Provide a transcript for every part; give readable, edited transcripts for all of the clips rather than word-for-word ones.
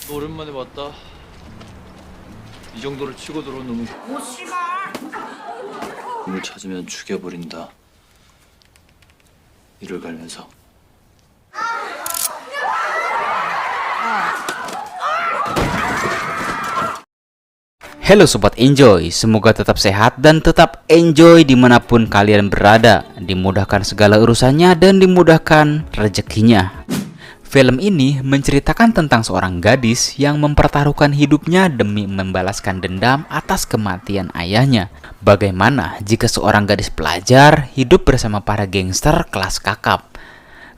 오랜만에 봤다. 이 정도로 치고 들어온 놈은 놈을 찾으면 죽여버린다. 이를 갈면서. Halo Sobat Enjoy, semoga tetap sehat dan tetap enjoy dimanapun kalian berada. Dimudahkan segala urusannya dan dimudahkan rezekinya. Film ini menceritakan tentang seorang gadis yang mempertaruhkan hidupnya demi membalaskan dendam atas kematian ayahnya. Bagaimana jika seorang gadis pelajar hidup bersama para gangster kelas kakap?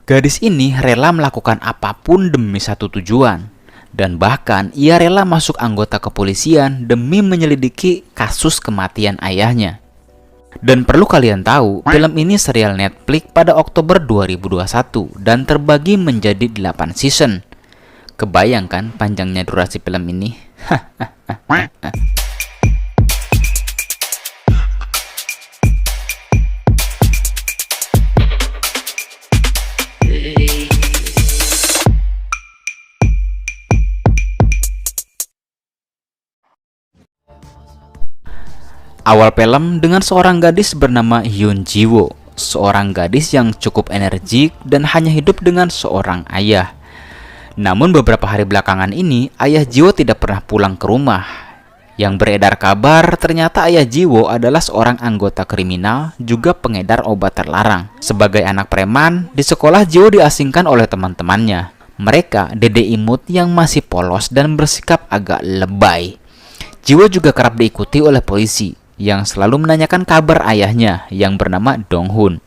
Gadis ini rela melakukan apapun demi satu tujuan. Dan bahkan ia rela masuk anggota kepolisian demi menyelidiki kasus kematian ayahnya. Dan perlu kalian tahu, film ini serial Netflix pada Oktober 2021 dan terbagi menjadi 8 season. Kebayangkan panjangnya durasi film ini? Awal film dengan seorang gadis bernama Hyun Ji-woo, seorang gadis yang cukup energik dan hanya hidup dengan seorang ayah. Namun beberapa hari belakangan ini, ayah Ji-woo tidak pernah pulang ke rumah. Yang beredar kabar ternyata ayah Ji-woo adalah seorang anggota kriminal, juga pengedar obat terlarang. Sebagai anak preman, di sekolah Ji-woo diasingkan oleh teman-temannya. Mereka dede imut yang masih polos dan bersikap agak lebay. Ji-woo juga kerap diikuti oleh polisi yang selalu menanyakan kabar ayahnya yang bernama Dong-hun.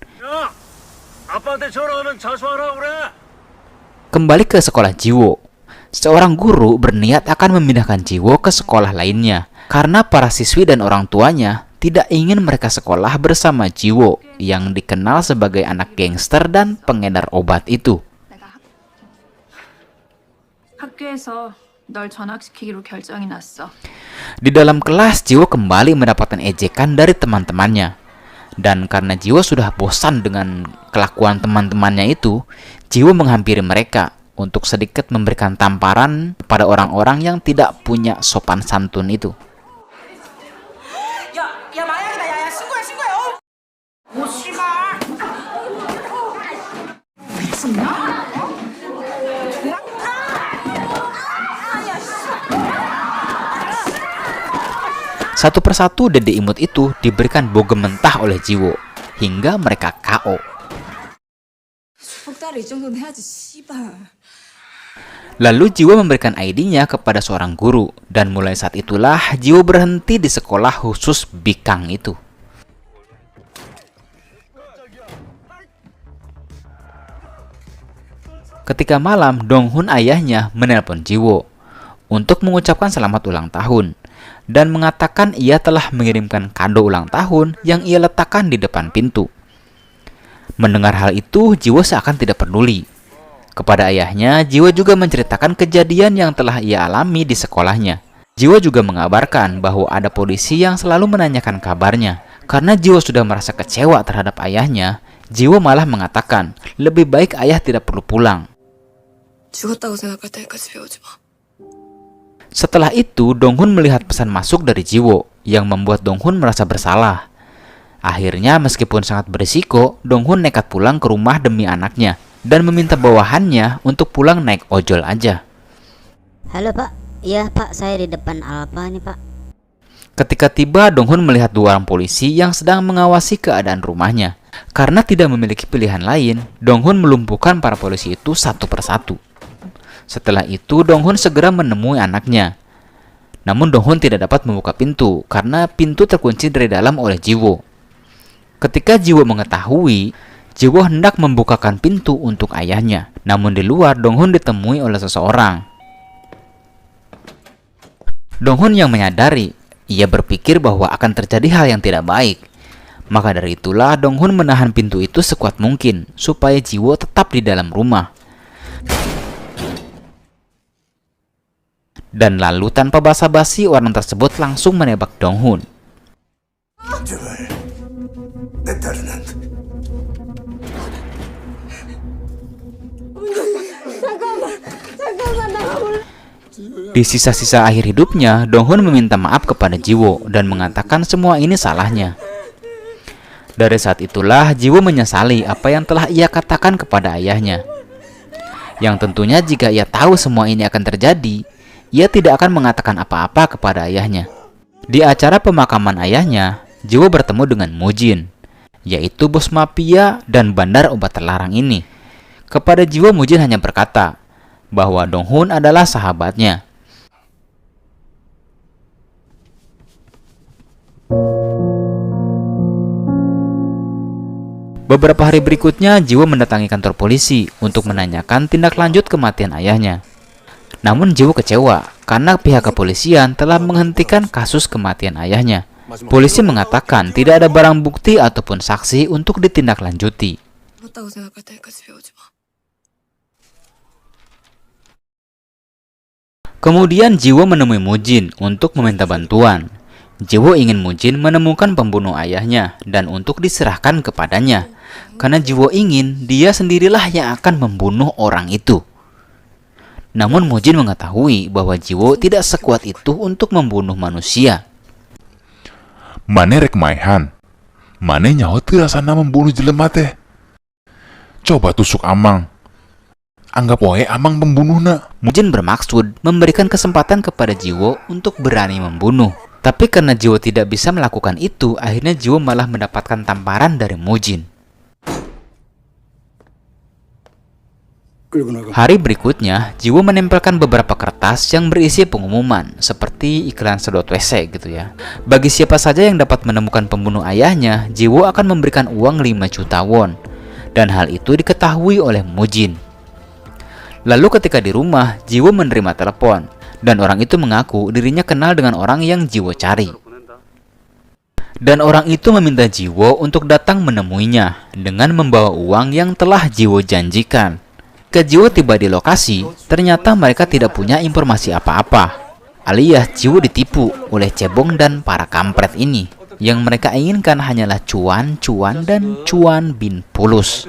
Kembali ke sekolah Ji-woo, seorang guru berniat akan memindahkan Ji-woo ke sekolah lainnya karena para siswi dan orang tuanya tidak ingin mereka sekolah bersama Ji-woo yang dikenal sebagai anak gangster dan pengedar obat itu. 학교에서 널 전학시키기로 결정이 났어. Di dalam kelas, Ji-woo kembali mendapatkan ejekan dari teman-temannya. Dan karena Ji-woo sudah bosan dengan kelakuan teman-temannya itu, Ji-woo menghampiri mereka untuk sedikit memberikan tamparan kepada orang-orang yang tidak punya sopan santun itu. 야 마약이다. 야 신고해. 오 씨발. 미쳤나? Satu persatu dede imut itu diberikan bogem mentah oleh Ji-woo hingga mereka KO. Lalu Ji-woo memberikan ID-nya kepada seorang guru dan mulai saat itulah Ji-woo berhenti di sekolah khusus Bikang itu. Ketika malam, Dong-hun ayahnya menelpon Ji-woo untuk mengucapkan selamat ulang tahun dan mengatakan ia telah mengirimkan kado ulang tahun yang ia letakkan di depan pintu. Mendengar hal itu, Ji-woo seakan tidak peduli. Kepada ayahnya, Ji-woo juga menceritakan kejadian yang telah ia alami di sekolahnya. Ji-woo juga mengabarkan bahwa ada polisi yang selalu menanyakan kabarnya. Karena Ji-woo sudah merasa kecewa terhadap ayahnya, Ji-woo malah mengatakan lebih baik ayah tidak perlu pulang. 죽었다고 생각할 때까지 배우지 마. Setelah itu, Dong-hun melihat pesan masuk dari Ji-woo yang membuat Dong-hun merasa bersalah. Akhirnya, meskipun sangat berisiko, Dong-hun nekat pulang ke rumah demi anaknya dan meminta bawahannya untuk pulang naik ojol aja. Halo Pak, iya Pak, saya di depan Alfa nih Pak. Ketika tiba, Dong-hun melihat dua orang polisi yang sedang mengawasi keadaan rumahnya. Karena tidak memiliki pilihan lain, Dong-hun melumpuhkan para polisi itu satu persatu. Setelah itu, Dong-hun segera menemui anaknya. Namun Dong-hun tidak dapat membuka pintu karena pintu terkunci dari dalam oleh Ji-woo. Ketika Ji-woo mengetahui, Ji-woo hendak membukakan pintu untuk ayahnya. Namun di luar, Dong-hun ditemui oleh seseorang. Dong-hun yang menyadari, ia berpikir bahwa akan terjadi hal yang tidak baik. Maka dari itulah Dong-hun menahan pintu itu sekuat mungkin supaya Ji-woo tetap di dalam rumah. Dan lalu tanpa basa-basi orang tersebut langsung menembak Dong-hun. Di sisa-sisa akhir hidupnya, Dong-hun meminta maaf kepada Jiwo dan mengatakan semua ini salahnya. Dari saat itulah Jiwo menyesali apa yang telah ia katakan kepada ayahnya. Yang tentunya jika ia tahu semua ini akan terjadi, ia tidak akan mengatakan apa-apa kepada ayahnya. Di acara pemakaman ayahnya, Jiwo bertemu dengan Mujin, yaitu bos mafia dan bandar obat terlarang ini. Kepada Jiwo, Mujin hanya berkata bahwa Dong-hun adalah sahabatnya. Beberapa hari berikutnya, Jiwo mendatangi kantor polisi untuk menanyakan tindak lanjut kematian ayahnya. Namun Jiwo kecewa karena pihak kepolisian telah menghentikan kasus kematian ayahnya. Polisi mengatakan tidak ada barang bukti ataupun saksi untuk ditindaklanjuti. Kemudian Jiwo menemui Mujin untuk meminta bantuan. Jiwo ingin Mujin menemukan pembunuh ayahnya dan untuk diserahkan kepadanya, karena Jiwo ingin dia sendirilah yang akan membunuh orang itu. Namun Mujin mengetahui bahwa Jiwo tidak sekuat itu untuk membunuh manusia. Mane rek maihan, mane nyaho teu rasana membunuh jelema teh. Coba tusuk Amang. Anggap wae Amang pembunuhna. Mujin bermaksud memberikan kesempatan kepada Jiwo untuk berani membunuh. Tapi karena Jiwo tidak bisa melakukan itu, akhirnya Jiwo malah mendapatkan tamparan dari Mujin. Hari berikutnya, Jiwo menempelkan beberapa kertas yang berisi pengumuman, seperti iklan sedot WC gitu ya. Bagi siapa saja yang dapat menemukan pembunuh ayahnya, Jiwo akan memberikan uang 5 juta won. Dan hal itu diketahui oleh Mujin. Lalu ketika di rumah, Jiwo menerima telepon. Dan orang itu mengaku dirinya kenal dengan orang yang Jiwo cari. Dan orang itu meminta Jiwo untuk datang menemuinya dengan membawa uang yang telah Jiwo janjikan. Ketika Jiwo tiba di lokasi, ternyata mereka tidak punya informasi apa-apa. Alias Jiwo ditipu oleh cebong dan para kampret ini. Yang mereka inginkan hanyalah cuan, dan cuan bin pulus.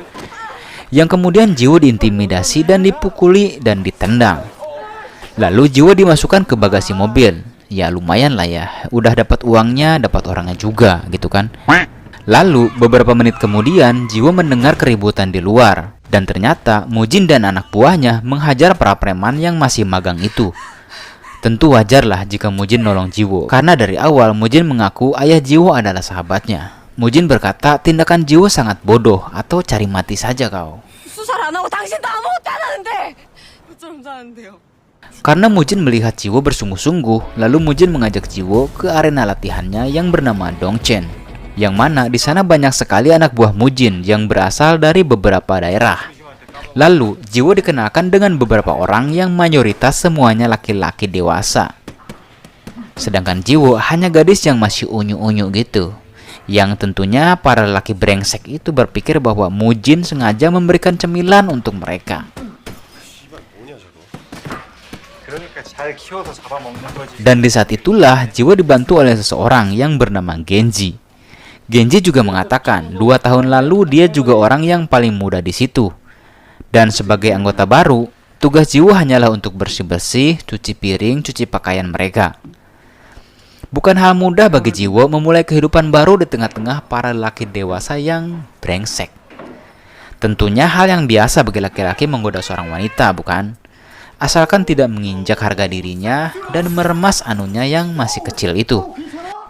Yang kemudian Jiwo diintimidasi dan dipukuli dan ditendang. Lalu Jiwo dimasukkan ke bagasi mobil. Ya lumayan lah ya, udah dapat uangnya, dapat orangnya juga gitu kan. Lalu beberapa menit kemudian Jiwo mendengar keributan di luar. Dan ternyata Mujin dan anak buahnya menghajar para preman yang masih magang itu. Tentu wajarlah jika Mujin nolong Jiwo, karena dari awal Mujin mengaku ayah Jiwo adalah sahabatnya. Mujin berkata tindakan Jiwo sangat bodoh atau cari mati saja kau. Karena Mujin melihat Jiwo bersungguh-sungguh, lalu Mujin mengajak Jiwo ke arena latihannya yang bernama Dongchen, yang mana di sana banyak sekali anak buah Mujin yang berasal dari beberapa daerah. Lalu Jiwo dikenalkan dengan beberapa orang yang mayoritas semuanya laki-laki dewasa. Sedangkan Jiwo hanya gadis yang masih unyu-unyu gitu. Yang tentunya para lelaki brengsek itu berpikir bahwa Mujin sengaja memberikan cemilan untuk mereka. Dan di saat itulah Jiwo dibantu oleh seseorang yang bernama Genji. Genji juga mengatakan 2 tahun lalu dia juga orang yang paling muda di situ. Dan sebagai anggota baru, tugas Jiwo hanyalah untuk bersih-bersih, cuci piring, cuci pakaian mereka. Bukan hal mudah bagi Jiwo memulai kehidupan baru di tengah-tengah para lelaki dewasa yang brengsek. Tentunya hal yang biasa bagi laki-laki menggoda seorang wanita, bukan? Asalkan tidak menginjak harga dirinya dan meremas anunya yang masih kecil itu.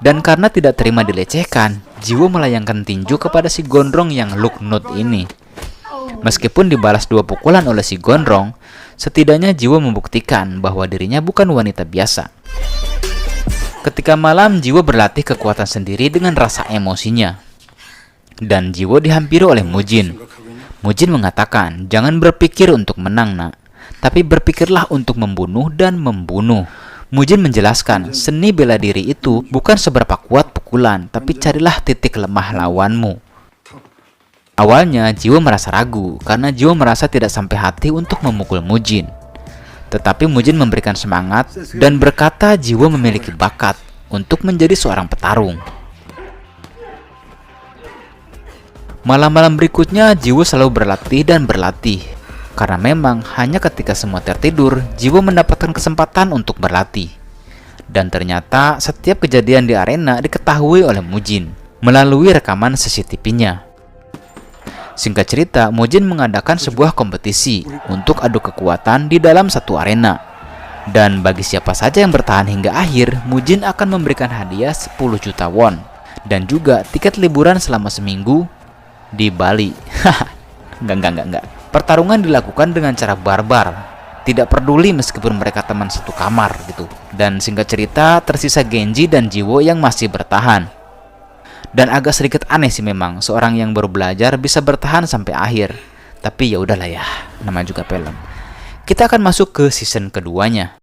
Dan karena tidak terima dilecehkan, Jiwo melayangkan tinju kepada si gondrong yang Luknut ini. Meskipun dibalas 2 pukulan oleh si gondrong, setidaknya Jiwo membuktikan bahwa dirinya bukan wanita biasa. Ketika malam, Jiwo berlatih kekuatan sendiri dengan rasa emosinya. Dan Jiwo dihampiri oleh Mujin. Mujin mengatakan, jangan berpikir untuk menang nak, tapi berpikirlah untuk membunuh dan membunuh. Mujin menjelaskan, seni bela diri itu bukan seberapa kuat pukulan, tapi carilah titik lemah lawanmu. Awalnya Jiwo merasa ragu, karena Jiwo merasa tidak sampai hati untuk memukul Mujin. Tetapi Mujin memberikan semangat dan berkata Jiwo memiliki bakat untuk menjadi seorang petarung. Malam-malam berikutnya Jiwo selalu berlatih dan berlatih. Karena memang hanya ketika semua tertidur, Jiwo mendapatkan kesempatan untuk berlatih. Dan ternyata setiap kejadian di arena diketahui oleh Mujin melalui rekaman CCTV-nya. Singkat cerita, Mujin mengadakan sebuah kompetisi untuk adu kekuatan di dalam satu arena. Dan bagi siapa saja yang bertahan hingga akhir, Mujin akan memberikan hadiah 10 juta won. Dan juga tiket liburan selama seminggu di Bali. Enggak. Pertarungan dilakukan dengan cara barbar. Tidak peduli meskipun mereka teman satu kamar gitu. Dan singkat cerita, tersisa Genji dan Jiwo yang masih bertahan. Dan agak sedikit aneh sih memang, seorang yang baru belajar bisa bertahan sampai akhir. Tapi ya udahlah ya, namanya juga film. Kita akan masuk ke season keduanya.